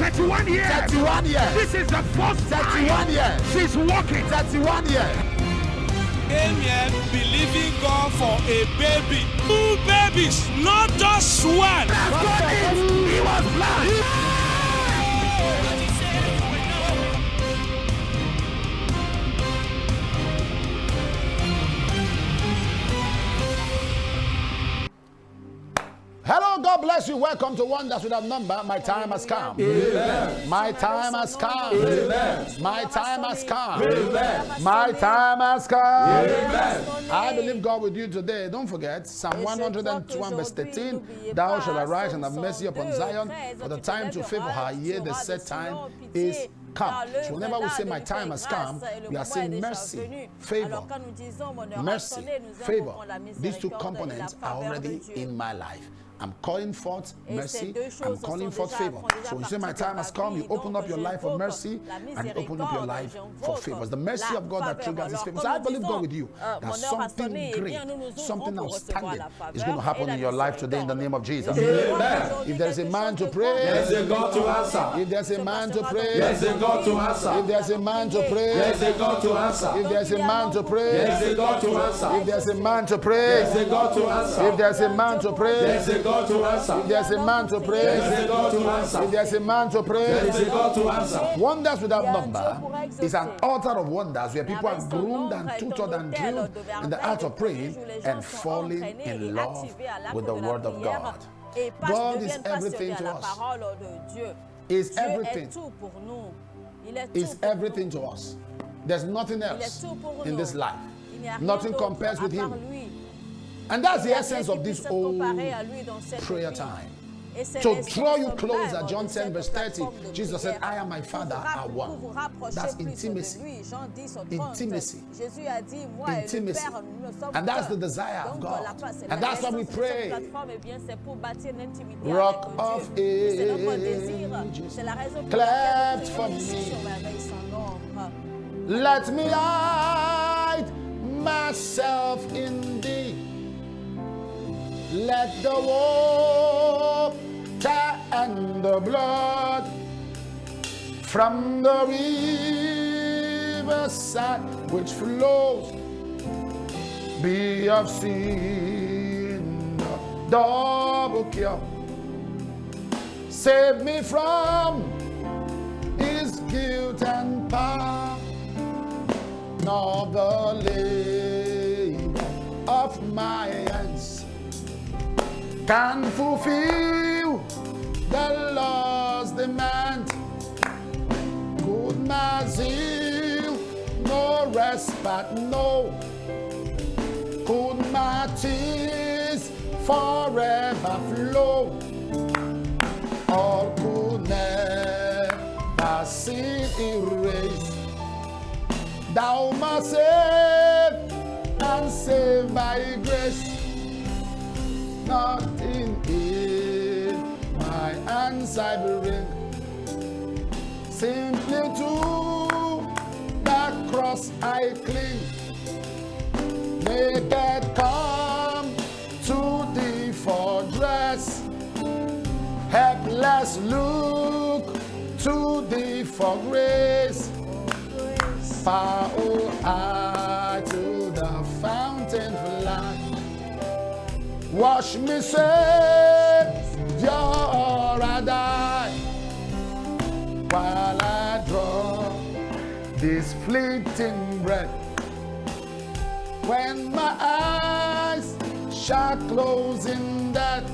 31 years. 31 years. This is the first 31 years. she's walking. 31 years. Came here believing God for a baby. 2 babies, not just one. He was blind. Hello, God bless you. Welcome to Wonders Without Number. My time has come. Amen. My time has come. Amen. My time has come. Amen. My time has come. Amen. I believe God with you today. Don't forget, Psalm 121 verse 13, thou shalt arise and have mercy upon Zion, for the time to favor her, yea, the set time is come. So whenever we say my time has come, we are saying mercy, favor, mercy, favor. These two components are already in my life. I'm calling forth mercy. I'm calling forth favor. So when you say my time has come, you open up your life for mercy and you open up your life for favor. It's the mercy of God that triggers this favor. So I believe God with you that something great, something outstanding is going to happen in your life today in the name of Jesus. Amen. If there's a man to pray, There's a God to answer. if there's a man to pray, There's a God to answer. if there's a man to pray, There's a God to answer. if there's a man to pray, There's a God to answer. if there's a man to pray, There's a God to answer. if there's a man to pray, There's a God to answer. if there's a man to pray, There's a God to answer. if there's a man to pray. There's a God to answer. Wonders Without Number is an altar of wonders where people are groomed and tutored and drilled in the art of praying and falling in love with the Word of God. God is everything to us. Is everything. Is everything to us. There's nothing else in this life. Nothing compares with Him. And that's the essence of this old prayer time. To draw you closer, John 10 verse 30, Jesus said, I and my Father are one. That's intimacy. Intimacy. Intimacy. And that's the desire of God. And that's why we pray. Rock of Ages, cleft for me. Let me hide myself in thee. Let the water and the blood from the riverside which flows be of sin, double cure. Save me from his guilt and power, nor the labor of my hands can fulfill the law's demand. Good my zeal, no respite, no. Could my tears forever flow, or could never sin erase? Thou must save and save by grace. Nothing in my hands I bring, simply to the cross I cling. Naked come to thee for dress, helpless look to thee for grace. Follow I to the fountain of life. Wash me, Savior, I die, while I draw this fleeting breath. When my eyes shall close in death,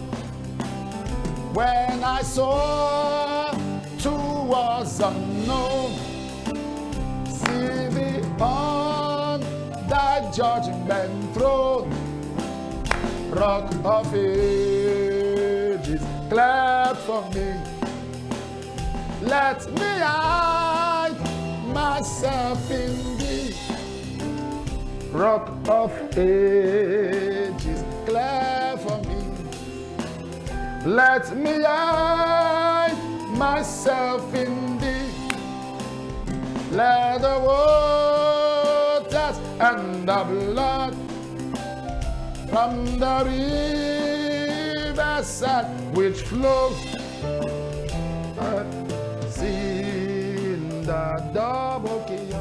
when I saw towards unknown, see thee on thy judgment throne. Rock of Ages, clap for me. Let me hide myself in thee. Rock of Ages, clap for me. Let me hide myself in thee. Let the waters and the blood from the riverside which flows double key.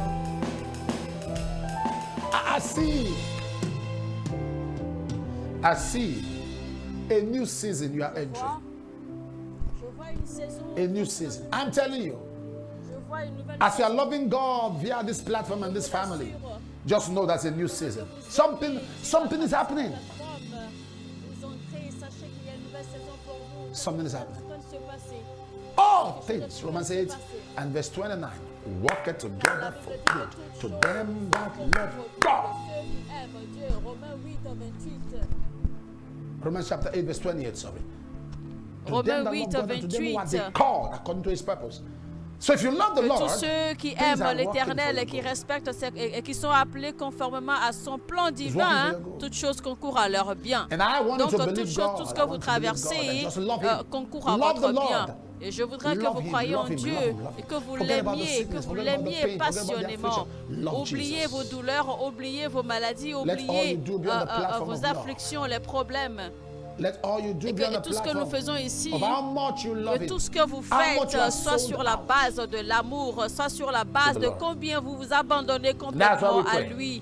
I see a new season you are entering. Je vois une saison. A new season. I'm telling you, Je vois une nouvelle as you are saison. loving God via this platform and this family, just know that's a new season. Something is happening. Vous entrez, sachez qu'il y a une nouvelle saison pour vous. Something is happening. En train de se passer. All things, Romans 8 and verse 29, work it together for good to them that love God. Ceux qui aiment Dieu. Romains 8, 28. Romans chapter 8, verse 28, sorry. To Romains them that 8, love God and to them who are 28. called according to his purpose. So if you love the Que Lord, tous ceux qui things are aiment working l'Éternel for et qui your good. respectent et qui sont appelés conformément à son plan divin, working for hein, your good. toutes choses concourent à leur bien. And I want Donc you to toutes believe choses, God. tout ce I que want vous you to believe God and traversez just love Him. concourt à Love votre the Lord. bien. Et je voudrais que Love vous him, croyiez love en him, Dieu love him, love et him. que vous Forget about the l'aimiez, que sickness, vous forget about the l'aimiez pain, forget about the passionnément. affliction. Love Oubliez Jesus. vos douleurs, oubliez vos maladies, all oubliez you do be on the platform vos of love. afflictions, les problèmes. Let all you do Et be on que the tout ce que nous platform faisons ici, of how much you love que Him. tout ce que vous How much faites you are soit sold sur la out. base de l'amour, soit sur la base the de Lord. combien vous vous abandonnez That's why complètement we à pray. lui.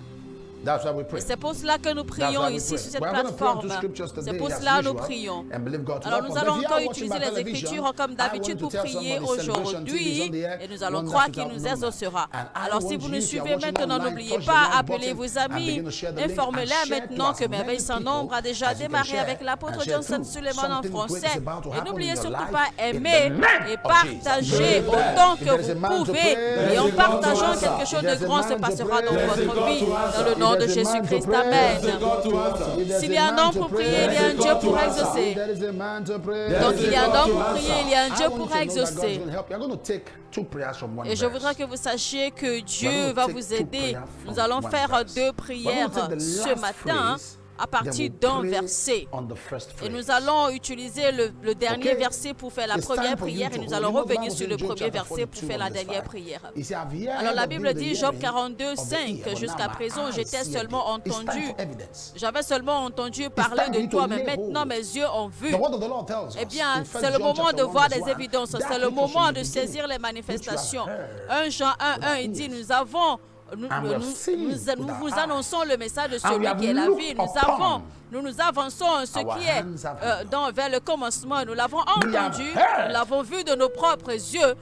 That's why we pray. Et c'est pour cela que nous That's prions why we ici pray. sur cette We're going to pray plateforme. into scriptures C'est today pour as cela que nous usual prions. and believe God to Alors help nous us. allons If you encore are watching utiliser by les television, Écritures comme I d'habitude want to pour tell prier somebody Celebration TV is aujourd'hui on the air. et nous allons Wonderful croire qu'il to nous have known exaucera. that. And I Alors si want vous you, nous if you are suivez watching maintenant, online, n'oubliez touch the pas, like appelez button vos and amis, begin to share the link and informez-les share to maintenant as que many Merveille sans people nombre a déjà as you can démarré share avec l'apôtre and share Johnson too. Suleiman en Something great is français. about to Et happen n'oubliez in your surtout life pas in the aimer name et of partager Jesus. autant If que there is a vous man to pouvez. pray, Et en there's a God to partageant answer. quelque chose de There's a grand se man to passera dans pray, votre there's a God vie. to answer. Dans le nom de There's a man to Jésus-Christ. pray, Amen. There's a God to answer. If there's S'il a y a un man homme to pour pray, prier, il y a un there's a Dieu God to pour answer. exaucer. there is a man to pray. There Donc is il y a a un God homme to pour answer. prier, il y a un I Dieu want pour you to know that God is exaucer. going to help you. I'm going to take two prayers from one Et je verse. voudrais que vous sachiez que Dieu We're va going to vous take two aider. prayers from Nous allons one faire verse. deux We're prières going to take the ce last matin phrase, à partir then d'un we'll pray verset. on the first Et phrase. nous allons utiliser le dernier Okay. verset pour faire la It's première time for you prière to et nous hold. allons You know the revenir Bible sur says le in Job premier chapter verset pour 42 faire la verse dernière 5. prière. He said, "Have ye heard Alors la of Bible me, the dit, Job hearing 42, of the 5, ear, but jusqu'à now my présent eyes j'étais see seulement again." It's time entendu, for evidence. j'avais seulement entendu parler time for de you to toi, mais lay maintenant hold. mes yeux ont vu. The word of the Lord tells us Eh bien, in 1 c'est le John moment chapter de 1 voir verse des 1, évidences, that c'est le which was in moment the de beginning, saisir les which you have manifestations. heard 1 Jean 1, with 1, our il dit, ears. nous And we have seen with vous our annonçons le message de And celui we have qui est la looked vie. upon Nous avançons ce our qui est hands have handled. vers le commencement. Nous l'avons We have entendu, heard. nous l'avons vu de nos propres yeux.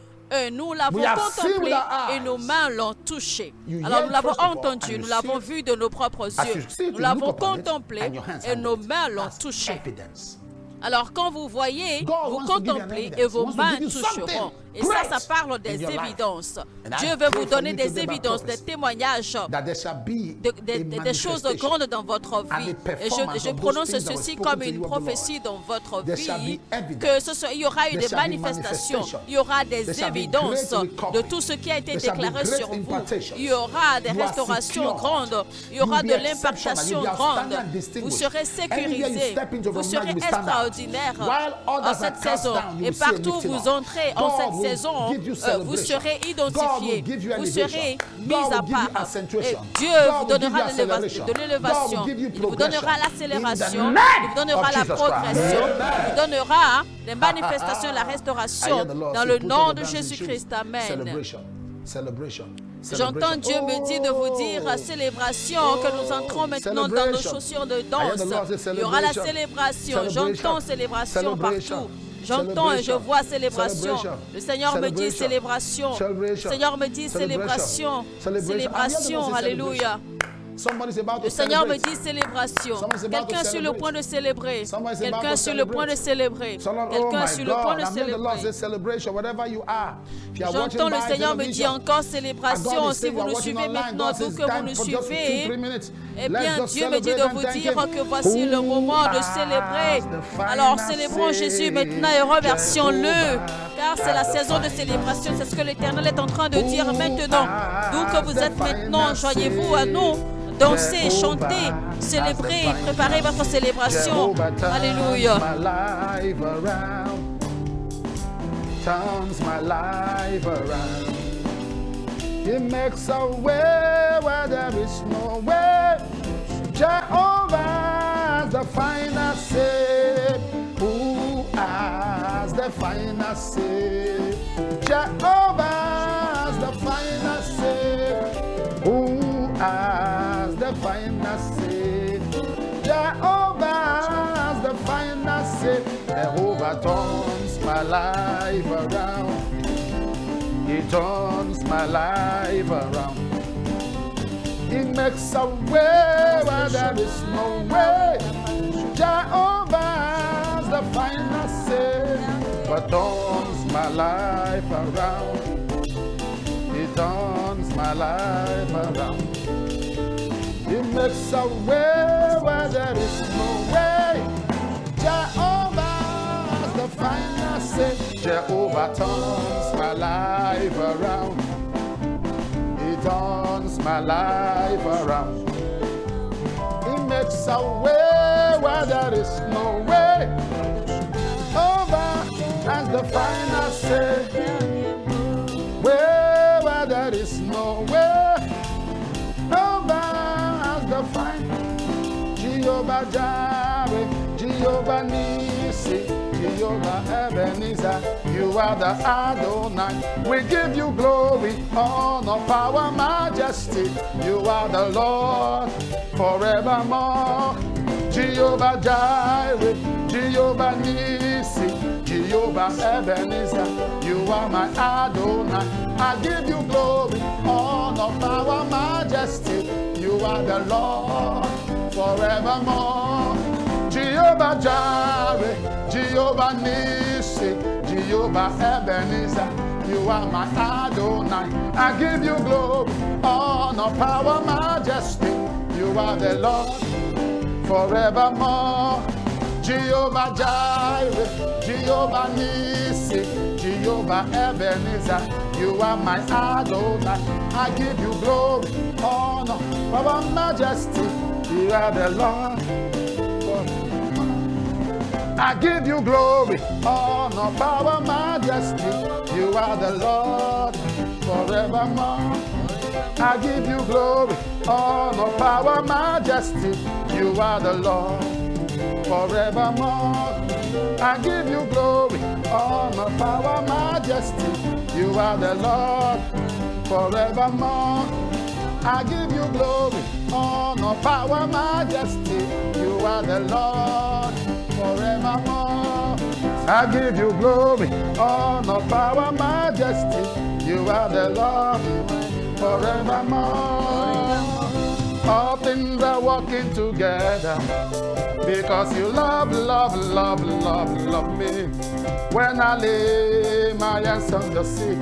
Nous l'avons We have seen contemplé with our et nos eyes. mains l'ont touché. You Alors hear nous l'avons first of all, entendu, and nous you l'avons see it. vu de nos propres As you yeux. see it, Nous you l'avons look upon it, contemplé and your hands et handle nos it. mains l'ont That's touché. evidence. Alors quand vous voyez, God vous wants to give you an contemplez evidence. et vos He wants to mains give you toucheront. something Et ça great parle in des your life. évidences. And I Dieu veut pray vous for donner you des today by évidences, des purpose, témoignages, that there shall be des choses manifestation. grandes dans votre And vie. the Et performance je of those prononce things that were ceci spoken comme to une you of the Lord. prophétie dans votre There shall vie, be evidence. que il y aura eu There des shall be manifestations, manifestation. il y aura des There shall be évidences great de recovery. tout ce qui a été There shall be déclaré great sur vous. impartations. Il y aura des You are restaurations secured. grandes, il y aura You'll de be exceptional. l'impartation You'll be grande. outstanding and Vous distinguished. serez Anywhere you sécurisés, step into vous from now, serez you will stand out. extraordinaires While en others are cette cast saison. down, you Et will see a partout lifting vous up. entrez en God cette will saison, give you vous celebration. serez God identifiés, will give you vous elevation. serez mis God à will give you part. Et accentuation. Dieu God vous will give donnera you acceleration. de l'élévation. God will give you Il vous donnera progression. l'accélération, In the name il vous donnera of la Jesus progression, Christ. il vous donnera les manifestations, la I restauration hear the Lord dans say, le put nom on your de dancing Jésus-Christ. shoes. Amen. Celebration. Celebration. J'entends Dieu me dire de vous dire Oh. célébration, que nous entrons maintenant dans nos Celebration. chaussures de I hear the danse. Lord say Il y aura la celebration. célébration. J'entends célébration Celebration. partout. J'entends et je vois célébration. Celebration. Le Seigneur me dit célébration. Celebration. Le Seigneur me dit célébration. Celebration. Célébration. Alléluia. Somebody's about to Le Seigneur me celebrate. dit célébration. Someone's about to Quelqu'un sur le celebrate. point de célébrer. Somebody's about Quelqu'un to sur le point de célébrer. Oh Quelqu'un my sur le point God, de I'm hearing the Lord say célébrer. celebration, wherever you are. If you are watching J'entends le by Seigneur me dit television, encore and célébration. God is Si saying vous you are nous watching suivez online, maintenant, God vous says que vous time nous for just suivez, 2-3 minutes. eh Let's bien, just Dieu me dit celebrate de and vous thank dire Him. que voici le moment de célébrer. Alors célébrons Jésus maintenant et remercions-le. Car c'est la saison de célébration. C'est ce que l'Éternel est en train de dire maintenant. D'où que vous êtes maintenant, joignez-vous à nous. Dansez, chantez, célébrez, préparez votre célébration. Alléluia. Turns my life around. He makes a way where there is no way. Jehovah has the final say. Who has the final say? Jehovah has the final the final say. Jehovah's the final say. Jehovah turns my life around. He turns my life around. He makes a way where there is no way. Jehovah's the final say. But turns my life around. He turns my life around. He makes a way where there is no way. Jehovah's the final say. Jehovah turns my life around. He turns my life around. He makes a way where there is no way. Jehovah has the final say. Where there is no way. Jehovah has the final. Jehovah Jireh, Jehovah Nissi, Jehovah Ebenezer, you are the Adonai. We give you glory, honor, power, majesty. You are the Lord forevermore. Jehovah Jireh, Jehovah Nissi, Jehovah Ebenezer, you are my Adonai. I give you glory, honor, power, majesty. You are the Lord forevermore. Jehovah Jireh, Jehovah Nissi, Jehovah Ebenezer, you are my Adonai. I give you glory, honor, power, majesty. You are the Lord forevermore. Jehovah Jireh, Jehovah Nissi, Jehovah Ebenezer, you are my Adonai. I give you glory, honor, power, majesty. You are the Lord. I give you glory, honor, power, majesty. You are the Lord forevermore. I give you glory, honor, power, majesty. You are the Lord forevermore. I give you glory, honor, power, majesty. You are the Lord forevermore. I give you glory, honor, power, majesty. You are the Lord forevermore. I give you glory, honor, power, majesty. You are the Lord forevermore. All things are working together because you love, love, love, love, love me. When I lay my hands on the sick,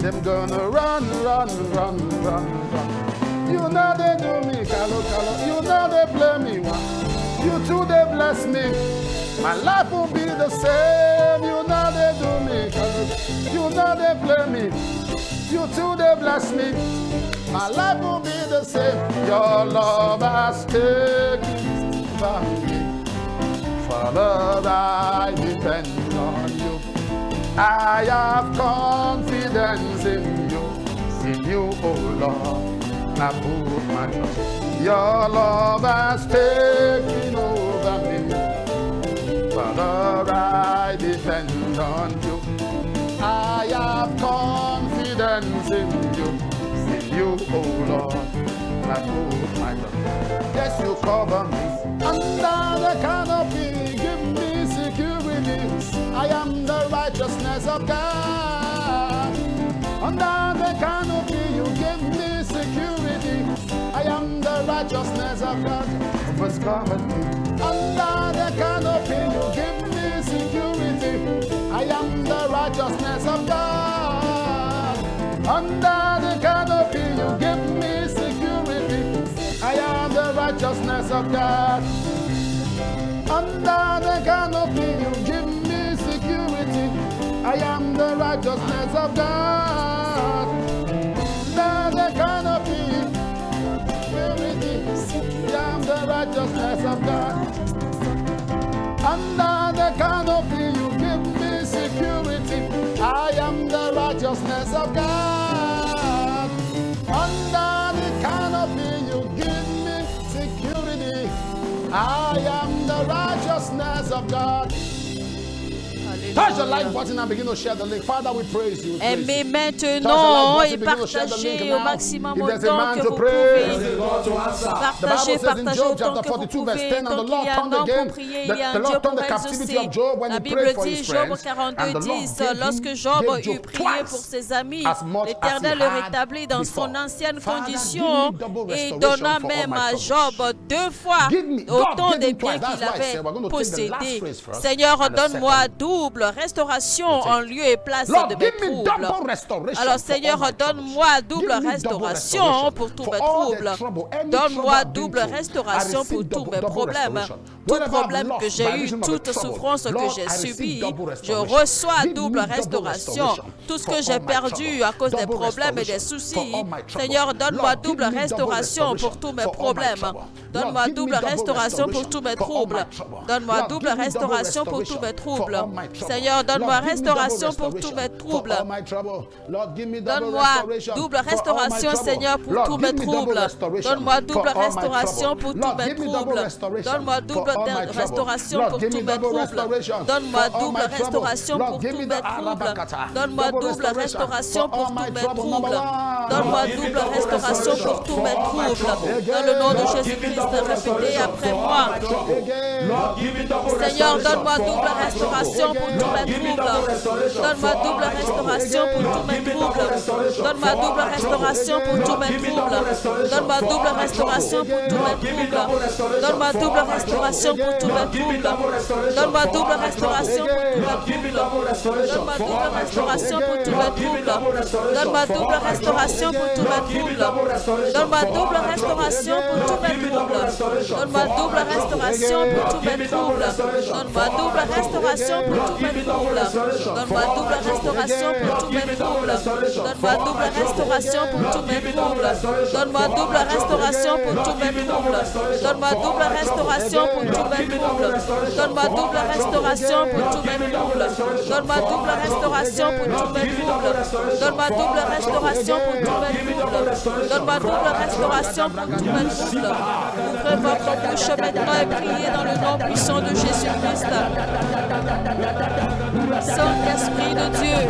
them gonna run, run, run, run, run. You know they do me, calo, calo. You know they play me one. You too they bless me. My life will be the same. You know they do me, calo. You know they play me. You too they bless me. My life will be the same. Your love has taken over me. Father, I depend on you. I have confidence in you, oh Lord. I put my trust. Your love has taken over me. Father, I depend on you. I have confidence in you, oh Lord. I put my trust. Yes, you cover me under the canopy. Give me security. I am the righteousness of God. Under the canopy, you give me security. I am the righteousness of God. What's covered me? Under the canopy, you give me security. I am the righteousness of God. Under the canopy, you give me security. I am the righteousness of God. Under the canopy, you give me security. I am the righteousness of God. Under the canopy, security. I am the righteousness of God. Under the canopy, you give me security. I am the righteousness of God. Under the canopy, you give me security. I am the righteousness of God. Touch the like button and begin to share the link. Father, we praise you. Aimez maintenant et partagez au maximum autant que vous pouvez. Partagez autant que vous pouvez. Tant qu'il y a un homme pour prier, il y a un Dieu pour exaucer. La Bible dit, Job 42:10, lorsque Job eut prié pour ses amis, l'Éternel le rétablit dans son ancienne condition et donna même à Job 2 fois autant des biens qu'il avait possédés. Seigneur, donne-moi double restauration en lieu et place de mes troubles. Alors Seigneur, donne-moi double restauration pour tous mes troubles. Donne-moi double restauration pour tous mes problèmes. Tout problème que j'ai eu, toute souffrance que j'ai subie, je reçois double restauration. Tout ce que j'ai perdu à cause des problèmes et des soucis, Seigneur, donne-moi double restauration pour tous mes problèmes. Donne-moi double restauration pour tous mes troubles. Donne-moi double restauration pour tous mes troubles. Seigneur, donne-moi restauration pour tous mes troubles. Donne-moi double restauration, Seigneur, pour tous mes troubles. Donne-moi double restauration pour tous mes troubles. Donne-moi double restauration pour tous mes troubles. Donne-moi double restauration pour tous mes troubles. Donne-moi double restauration pour tous mes troubles. Donne-moi double restauration pour tous mes troubles. Dans le nom de Jésus-Christ, répétez après moi. Seigneur, donne-moi double restauration pour tous mes troubles. Donne-moi double restauration pour tous mes troubles. Donne-moi double restauration pour tous mes troubles. Donne-moi double restauration pour tous mes troubles. Donne-moi double restauration pour tous mes troubles. Donne-moi double restauration pour tous mes troubles. Donne-moi double restauration pour tous mes troubles. Donne-moi double restauration pour tous mes troubles. Donne-moi double restauration pour tous mes troubles. Donne-moi double restauration pour tous mes troubles. Donne-moi double restauration pour tous mes troubles. Donne-moi double restauration pour tous mes troubles. Donne-moi double restauration pour tous mes troubles. Donne-moi double restauration pour tous mes troubles. Donne-moi double restauration pour tous mes troubles. Donne-moi double restauration pour tous mes troubles. Donne-moi double restauration pour tous mes troubles. Donne-moi double restauration pour tous mes troubles. Donne-moi double restauration pour tous mes troubles. Ouvrez votre bouche maintenant et priez dans le nom puissant de Jésus-Christ. Saint-Esprit de Dieu.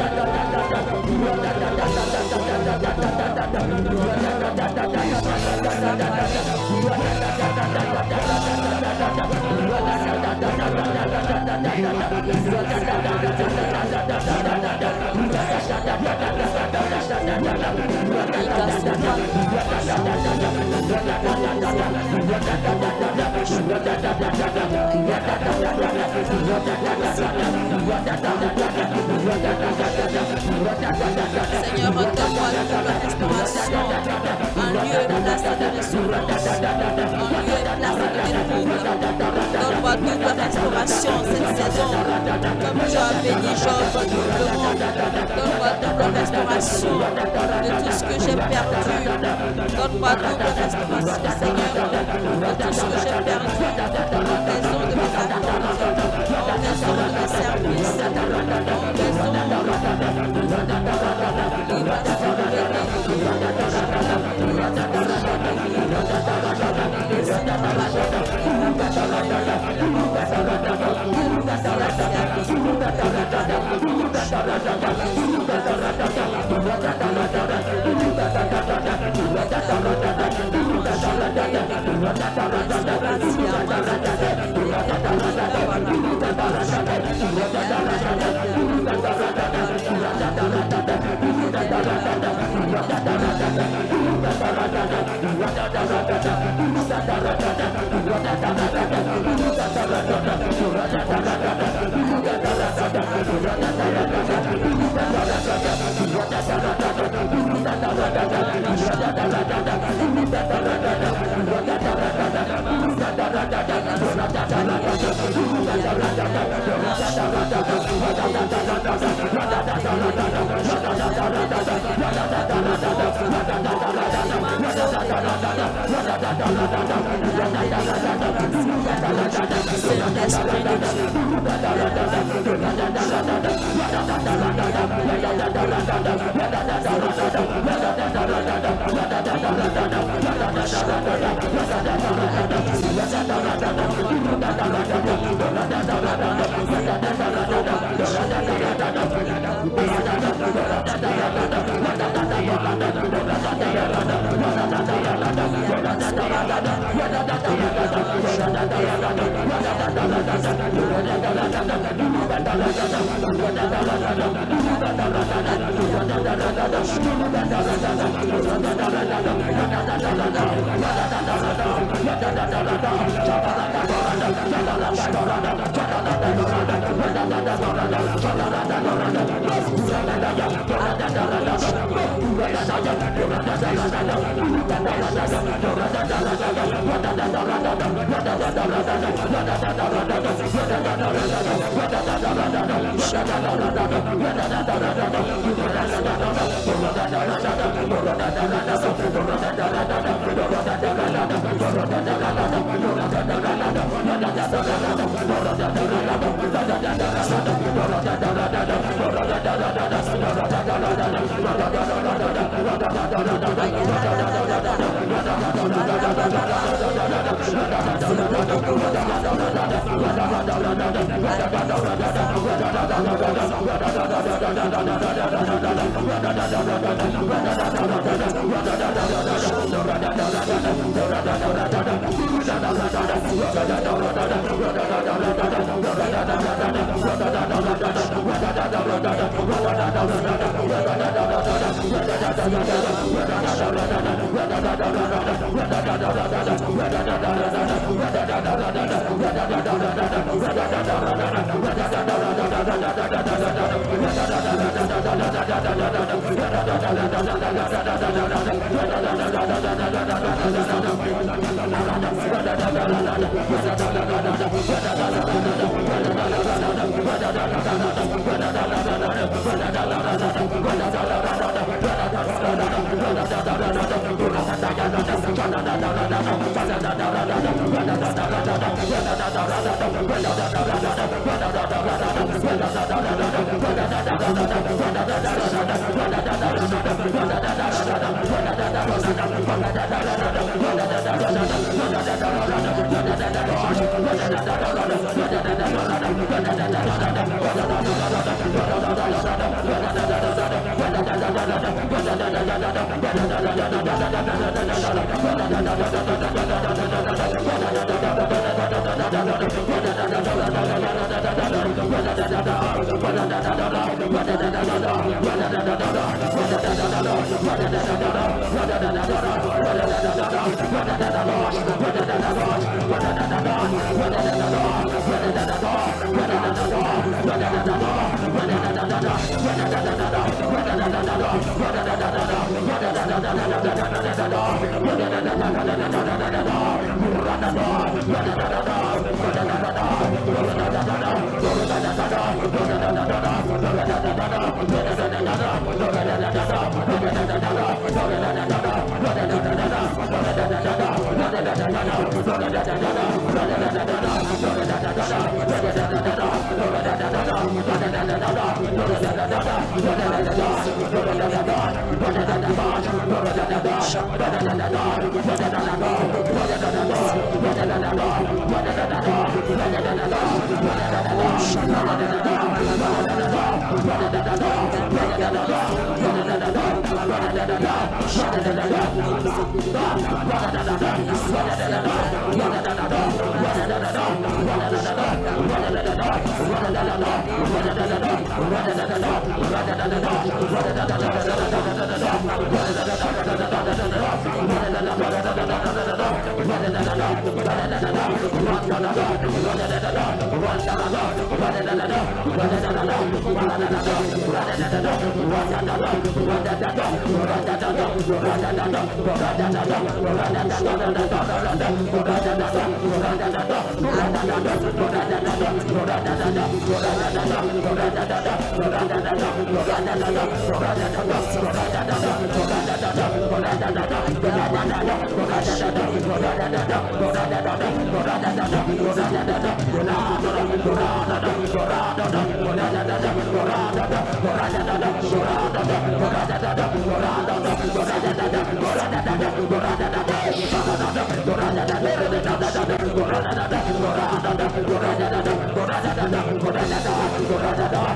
Seigneur, donne-moi double restauration, un lieu et place de restauration, un lieu et place de détrouble. Donne-moi double restauration cette saison, comme tu as béni Job doublement. Donne-moi double restauration de tout ce que j'ai perdu. Donne-moi double restauration, Seigneur, de tout ce que j'ai perdu en raison de mes attentes, en raison de mes services, en raison Go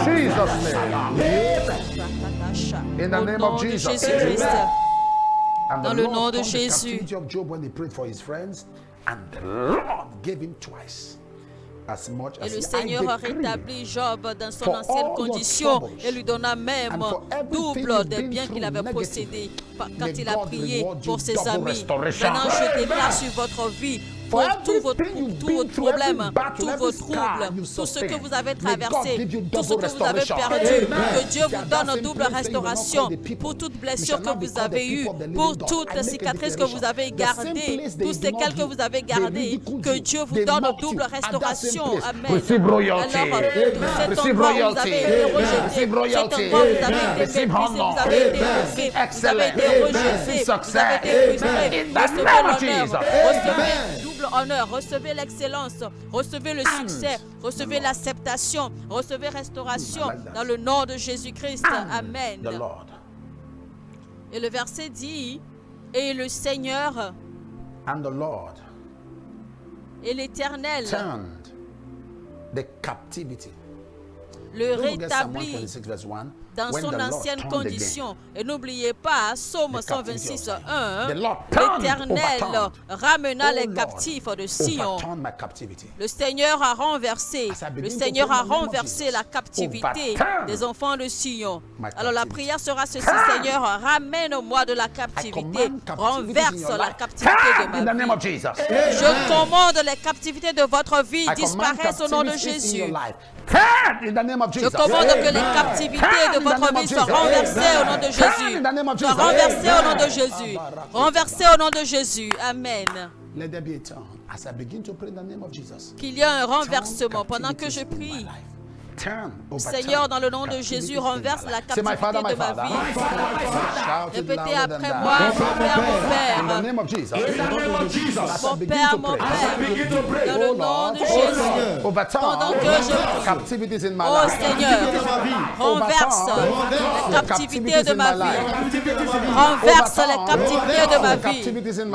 Jesus' name. In the Au name nom of de Jesus. Jésus-Christ. And Dans the le Lord nom de turned the Jésus. captivity of Job when he prayed for his friends, and the Lord gave him twice as much Et as le he Seigneur a decree rétabli Job dans son for ancienne all your condition troubles et lui donna même and for everything double you've des been biens qu'il through avait negative. possédés quand May il a God prié reward you pour ses double amis. restoration. Maintenant, je déclare sur votre vie pour tous vos problèmes, tous vos troubles, tout ce que vous avez traversé, tout ce que vous avez perdu, que Dieu vous donne double restauration pour toute blessure que vous avez eue, pour toutes les cicatrices que vous avez gardées, tous ces séquelles que vous avez gardées, que Dieu vous donne double restauration. Amen. Alors, cet endroit où vous avez été rejeté, cet endroit où vous avez été méprisé, vous avez été moqué, vous avez été rejeté, vous avez été frustré, recevez l'honneur, recevez double honneur, recevez l'excellence, recevez le succès, recevez l'acceptation, recevez restauration dans le nom de Jésus-Christ. Amen. Et le verset dit, et le Seigneur et l'Éternel the captivity. le rétablit dans son ancienne condition. Et n'oubliez pas, Psaume 126, 1, l'Éternel ramena les captifs de Sion. Le Seigneur a renversé la captivité des enfants de Sion. Alors la prière sera ceci, Seigneur, ramène-moi de la captivité, renverse la captivité de ma vie. Je commande les captivités de votre vie disparaissent au nom de Jésus. Je commande que les captivités de votre vie soient renversées au nom de Jésus. Soient renversées au nom de Jésus. Renversées au nom de Jésus. Amen. Qu'il y ait un renversement pendant que je prie. Seigneur, dans le nom de Jésus, renverse la captivité de ma vie. Répétez après moi, mon Père, mon Père. Mon Père, mon Père. Dans le nom de Jésus. Pendant que je prie. Oh Seigneur, renverse les captivités de ma vie. Renverse les captivités de ma vie.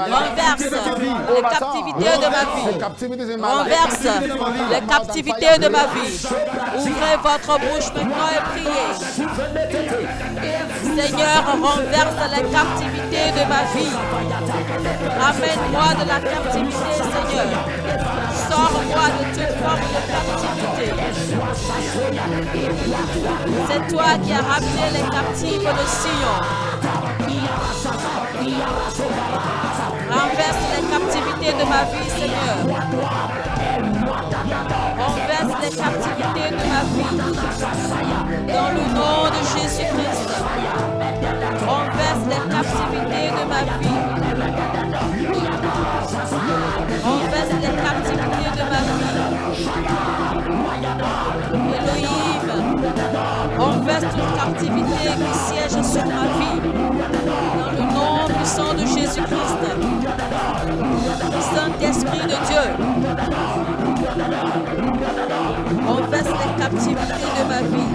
Renverse les captivités de ma vie. Renverse les captivités de ma vie. Ouvrez votre bouche maintenant et priez. Seigneur, renverse les captivités de ma vie. Ramène-moi de la captivité, Seigneur. Sors-moi de toute forme de captivité. C'est toi qui as ramené les captifs de Sion. Renverse les captivités de ma vie, Seigneur. Renverse les captivités de ma vie. Dans le nom de Jésus-Christ. Renverse les captivités de ma vie. Renverse les captivités de ma vie. Elohim, renverse toute captivité qui siège sur ma vie. Dans le nom puissant de Jésus-Christ. Saint-Esprit de Dieu. Renverse les captivités de ma vie.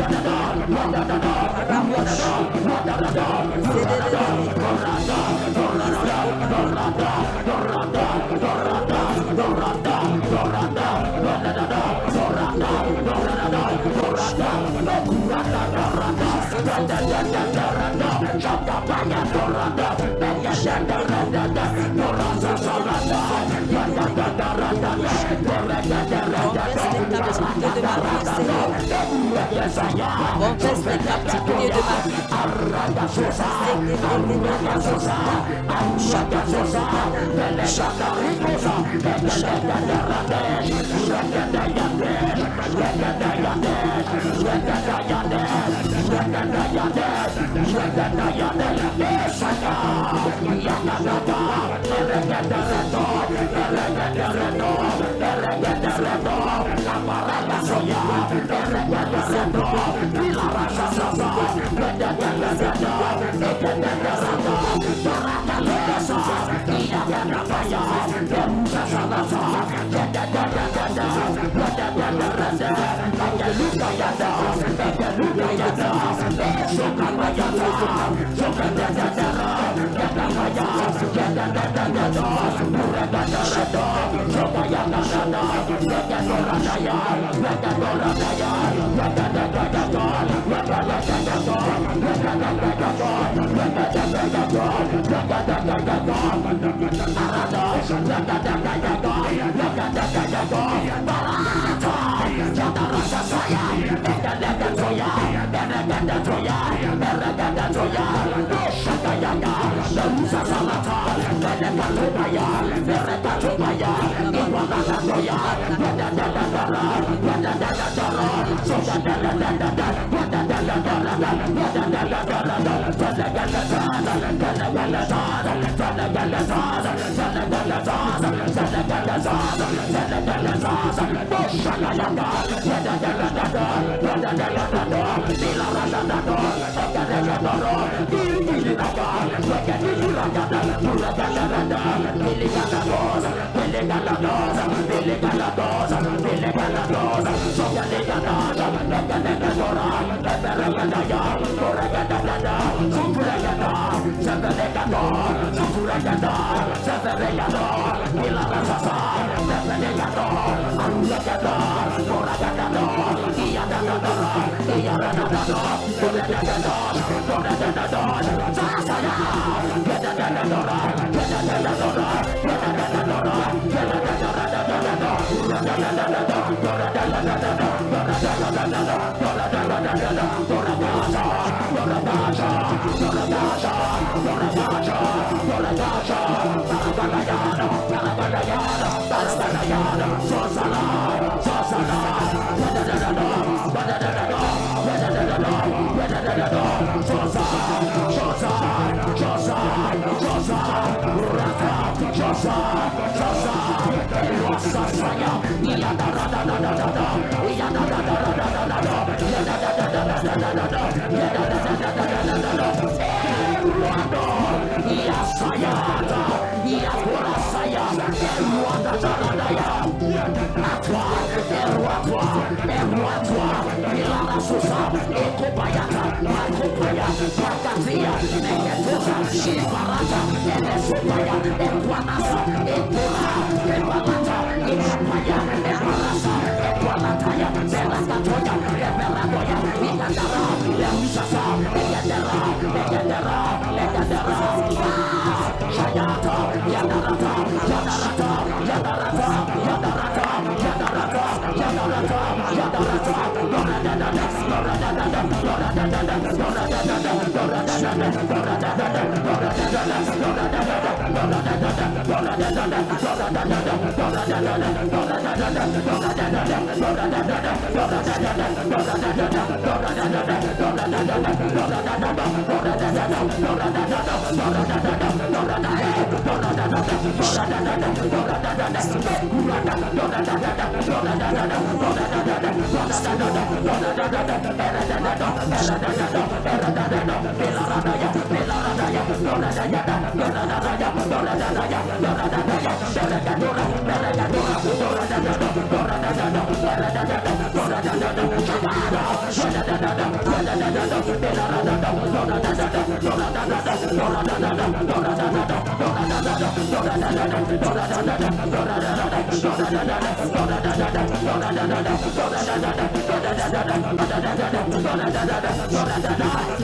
Renverse les captivités de ma vie.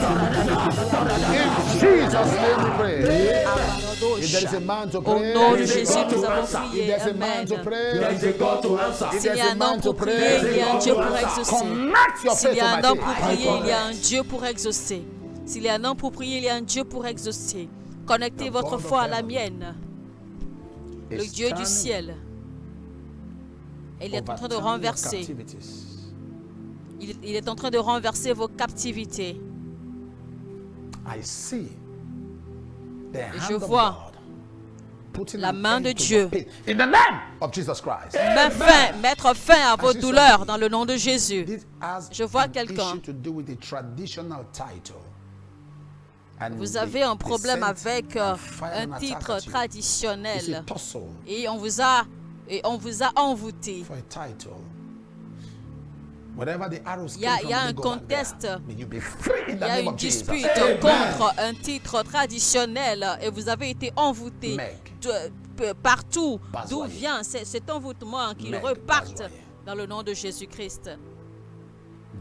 In Jesus' name we pray. If there is a man to Au pray, nom de Jésus, nous avons if prié. there's a Amen. man to There pray, is a God to answer. if S'il y there's a a un man homme to pour prier, il y a un Dieu pray, pour exaucer. connect your S'il faith y a to un my homme pour faith. prier, il y a un Dieu pour exaucer. S'il y a un homme pour prier, il y a un Dieu pour exaucer. Connectez The votre God foi of à la heaven mienne. Le Is Dieu du turning ciel. Il est en train de overturning your renverser. captivities. Il est en train de renverser vos captivités. I see the Je hand of vois God putting la an main end de to Dieu. your pain. In the name of Jesus Christ. Mettre fin à vos see douleurs dans le nom de Jésus. This has Je vois an quelqu'un. issue to do with the traditional title. And Vous they- avez un they problème sent avec and fired an un attack titre at you. It's a traditionnel tussle et on vous a envoûté. for a title. Whatever the arrows Il y a came from, un they go back contest. there. May you be free in Il the y a name une of Jesus. dispute contre un titre traditionnel et vous avez été envoûté Meg. partout. D'où Bazoyer. vient cet envoûtement qu'il Meg, reparte Bazoyer. dans le nom de Jésus-Christ.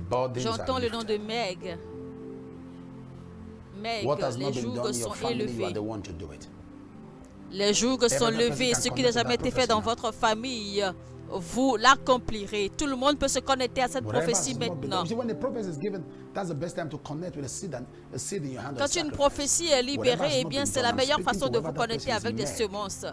Burdens J'entends are le nom de lifted. Meg. Meg, What has not les been jours done in your sont family, you are élevés. the one to do it. Les jours sont Every levés. person Ce can qui n'a connect to jamais that été fait dans prophecy votre famille, vous l'accomplirez. Tout le monde peut se connecter à cette Whatever prophétie has not been maintenant. done. You see, when the prophecy is given, that's the best time to connect with a seed in your hand. Quand as une sacrifice. prophétie est Whatever has libérée, eh not bien, been c'est done, la I'm meilleure speaking façon to de vous whoever that connecter person is, avec des Meg. semences.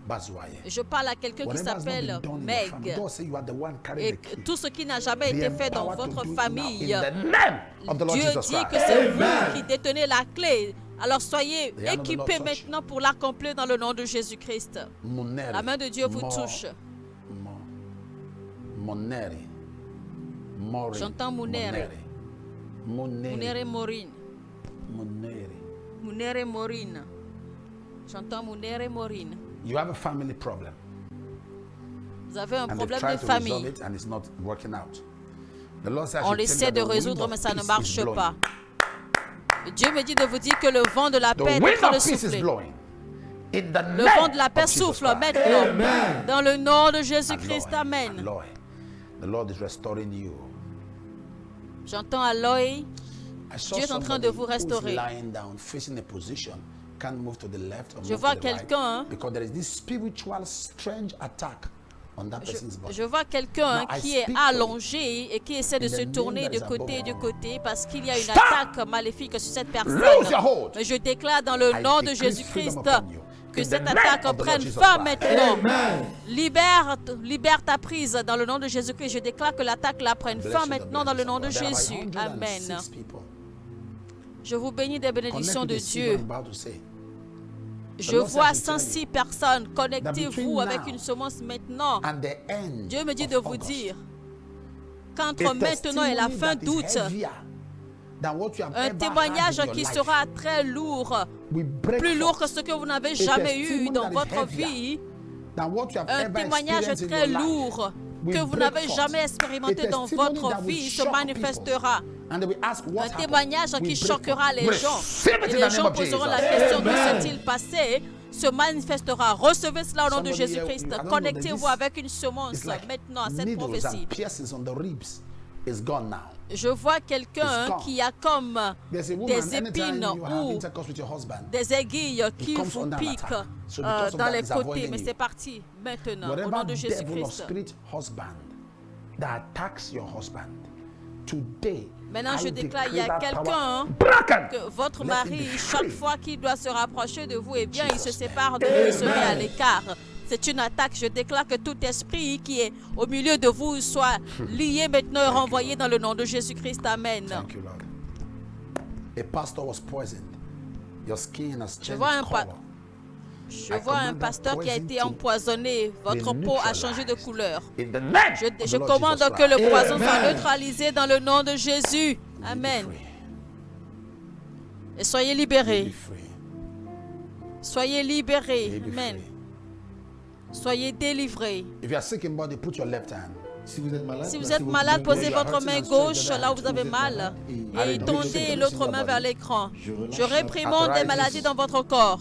Bazoyer. Je parle à quelqu'un qui Whatever has not s'appelle been done in your family, Meg. God say you are the one carrying Et the key. tout ce qui n'a jamais Be été fait dans empowered to votre do it famille, now in the name of the Lord Dieu Jesus dit Christ. que c'est vous qui détenez la clé. Alors soyez The hand of the Lord équipés touch you. maintenant pour l'accomplir dans le nom de Jésus-Christ. Moneri. La main de Dieu vous touche. Moneri. Mori. J'entends Moneri. Munere Morin. Moneri. Munere Morin. J'entends Munere Morin. You have a family problem. Vous avez un And they've problème tried de to resolve famille. it and it's not working out. The Lord says I On should tell essaie you de that the résoudre, wind mais of ça ne peace marche is blowing. pas. Dieu me dit de vous dire que le vent de la The paix est en wind train de of peace is souffler. blowing. In the Le name vent de la paix of Jesus souffle Christ. maintenant. Amen. Dans le nom de Jésus-Christ, Aloy, Amen. Aloy. The Lord is restoring you. J'entends Aloy. I saw Dieu est en train somebody de vous who is restaurer. lying down, facing a position, can't move to the left or Je move vois to the right, quelqu'un, because there is this spiritual strange attack on that person's body. Je vois quelqu'un Now, I qui est speak to allongé et qui essaie de in se the name tourner that de is côté et de above. côté parce qu'il y a une Stop! attaque maléfique sur cette personne. Lose your hold. Mais je déclare dans le I nom de decree Jésus-Christ freedom upon you. que In the cette name attaque of the Lord prenne Jesus fin Christ. maintenant. Amen. Libère ta prise dans le nom de Jésus-Christ. Je déclare que l'attaque la prenne Bless fin you, the maintenant dans le nom de blessings of God. Jésus. There are Amen. 106 people. Je vous bénis des bénédictions Connect de with the seed Dieu. I'm about to say. Je Lord vois says to tell 106 personnes. between Connectez-vous avec now une semence maintenant. And the end Dieu me dit of de vous August, dire a qu'entre maintenant et la testimony fin that is d'août, heavier than what you have un ever témoignage had in your qui life. sera très lourd, We break plus lourd forth que ce que vous n'avez jamais eu testimony dans that is votre heavier vie, than what you have un ever témoignage experienced in très your life. lourd We que vous break n'avez forth. jamais expérimenté A dans testimony votre that will vie se shock manifestera. people. And they will ask what Un happened. témoignage We qui break choquera forth. les gens. Receive it Et in the les name gens of poseront Jesus. la question, que Amen. s'est-il passé? Se manifestera. Recevez cela au nom de Somebody here, Jésus-Christ. I don't know, Connectez-vous this avec une semence It's like maintenant à cette needles prophétie. and piercings on the ribs is gone now. Je vois quelqu'un It's gone. qui a comme There's a woman, des anytime épines you have ou intercourse with your husband, des aiguilles qui comes vous under piquent attack. So because of dans that, les he's côtés. avoiding Mais you. c'est parti maintenant au whatever nom de devil of Jésus-Christ. spirit husband that attacks your husband, today, Maintenant, je I déclare, il y a declare that power quelqu'un broken. que votre Let mari, him be chaque free. fois qu'il doit se rapprocher de vous, eh bien, il se Jesus' name. sépare de vous, il se met à l'écart. C'est une attaque. Je déclare que tout esprit qui est au milieu de vous soit lié maintenant et renvoyé dans le nom de Jésus-Christ. Amen. Thank you, Lord. A pastor was poisoned. Your skin has changed vois un color. Je I vois un command that pasteur qui a poison été to empoisonné. Votre be peau a changé de neutralized. couleur. In the name of Je the Lord commande Jesus que le Christ. poison soit Amen. neutralisé dans le nom de Jésus. Be Amen. free. Et soyez Be libérés. free. Soyez libérés. Be Amen. free. Soyez délivrés. If you are sick in body, put your left hand. Si vous êtes malade, Si vous placez êtes votre malade, main posez gauche. votre main gauche là où vous avez mal et Arrête. tendez l'autre main vers l'écran. Je réprimande Arthritis. des maladies dans votre corps.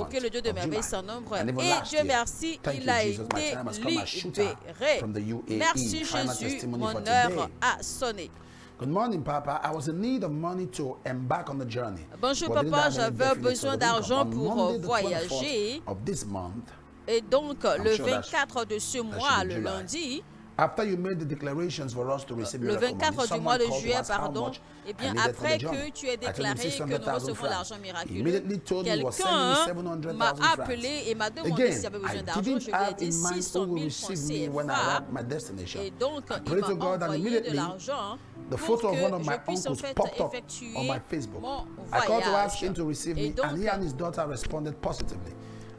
invoqué le Dieu de of merveille July. sans nombre. And even Et last Dieu year, merci, thank il you, a Jesus. My été time has come as shooter libéré. from the UAE. Merci Final Jésus, testimony mon for heure today. a sonné. Good morning, Papa. I was in need of money to embark on the journey. Bonjour but didn't papa, have any j'avais definite besoin sort of income. d'argent On pour Monday, the voyager. 24th of this month, Et donc, le sure that's- 24 de ce mois, should be le July. lundi, After you made the declarations for us to receive Le miracle money, 24 du someone mois de called to juillet, ask how pardon, much eh I bien, needed for après the job. que tu aies I told him déclaré que nous 600,000 recevons francs. l'argent He miraculeux, immediately told me he was sending me quelqu'un 700,000 m'a francs. appelé et m'a demandé Again, s'il y avait besoin I d'argent. didn't Je lui ai have dit in mind 600 who will 000 francs receive me when I CFA. arrive at my destination. Et donc, I il prayed m'a to God and envoyé de immediately l'argent the pour photo que of one of my je puisse en uncles fait popped up effectuer on my Facebook. mon I called to ask voyage. him to receive Et me, donc, and he and his daughter responded positively.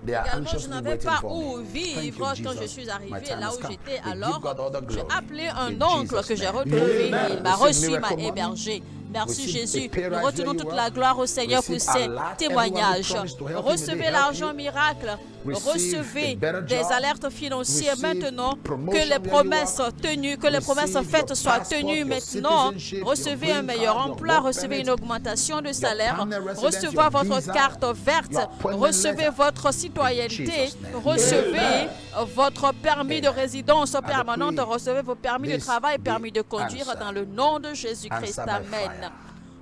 They are également, je anxiously n'avais waiting pas for où me. vivre Thank you, quand je Jesus. suis My arrivé time là has où come. j'étais. We Alors, give God all the j'ai glory. appelé un In oncle Jesus' que j'ai name. retrouvé. Amen. Il m'a Receive reçu, m'a miracle money. hébergé. Merci Receive Jésus. a pay Nous rise retenons where toute you la are. gloire au Seigneur pour Receive ces a lot. témoignages. Everyone who promised to help you, may Recevez they help l'argent you. miracle. Receive Recevez a better des job. alertes financières Receive maintenant. promotion Que les where you promesses are. tenues, que les promesses Receive faites your soient passport, tenues your maintenant. citizenship, your Recevez un green meilleur card, your emploi. work Recevez permit, une augmentation de salaire. permanent residence, Recevez your votre visa, carte verte. your appointment Recevez letter. votre citoyenneté. Jesus' name. Recevez votre permis de Amen. résidence I permanente. decree Recevez vos permis de this travail, be permis de conduire answered. dans le nom de Jésus-Christ. Answer by Amen. fire.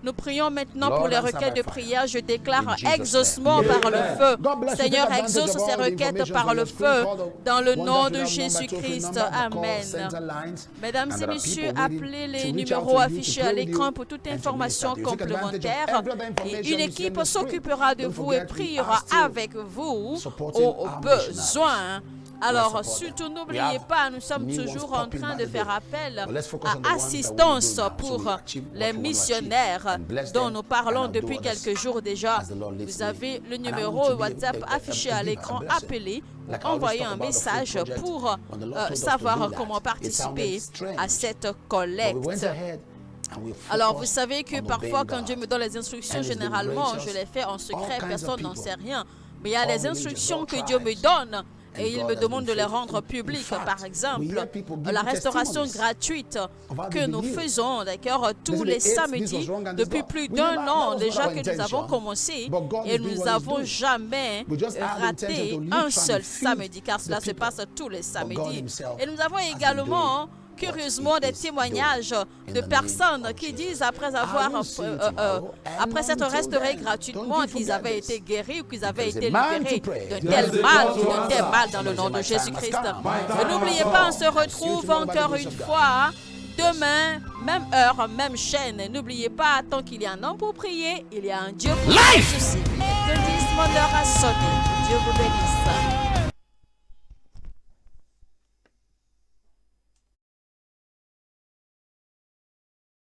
Nous prions maintenant Lord, pour les answer requêtes by de fire. prière. Je déclare In Jesus' exaucement name. par le feu. God bless you. Seigneur, Take advantage exauce of ces all the requêtes information par from le your screen. feu Call the dans le one nom that de you have number, Jésus-Christ. toll-free number, the call Amen. center lines. Mesdames And et there are messieurs, people waiting appelez to les reach out numéros to you, to affichés à pray with l'écran you pour toute and to information minister to you. Take advantage of complémentaire. every other information Et une you see on équipe the screen. s'occupera de Don't vous et forget, we priera are still avec vous supporting aux our besoins. Alors, support surtout, them. n'oubliez We have pas, nous sommes new toujours ones en popping train by de the faire day. appel But let's focus à on the ones that we assistance will do now, so pour we achieve what les we want to missionnaires achieve. And bless dont them, nous parlons and I'll do depuis others quelques jours déjà. as the Lord leads Vous me. avez le And I numéro want to be WhatsApp a affiché giver, à a l'écran. blessing. Appelez ou Like I always envoyez talk un about the message food project, pour when the Lord told us to savoir do that, comment it participer sounded strange. à cette But we collecte. went ahead and we Alors, vous focused savez que on parfois, obeying quand God. Dieu me donne les instructions, And He's been généralement, gracious. je les fais en All secret, kinds of personne n'en people. sait rien. Mais il y a All les religions, instructions all que Dieu me tribes. donne And et il God me has demande been de les faithful. rendre In publiques. fact, Par we exemple, hear people giving la restauration testimonies gratuite of how que they've nous been healed. faisons, d'accord, tous say les the AIDS, this samedis was wrong and this depuis was- plus We d'un never- that an was not déjà our que nous avons intention. commencé But God is et doing nous what He's n'avons doing. jamais We just had the intention raté to un literally seul feed samedi car cela the se people. passe tous les samedis. himself Et nous avons has been également doing curieusement what des he is témoignages doing in de the personnes name of qui Jesus. disent après I avoir will see you tomorrow, and après s'être until restaurés then, gratuitement don't you qu'ils forget avaient this. été guéris ou qu'ils avaient Because été a man libérés to pray. d'un Yes, tel the mal, God to d'un tel answer. mal dans le Somebody nom say, de "My time has Jésus-Christ. come. My time Et n'oubliez has pas, on come. se See you retrouve tomorrow by the encore grace une of God. fois demain, même heure, même chaîne. Et n'oubliez pas, tant qu'il y a un homme pour prier, il y a un Dieu pour faire ceci. Que 10 mon heure a sonné. Dieu vous bénisse.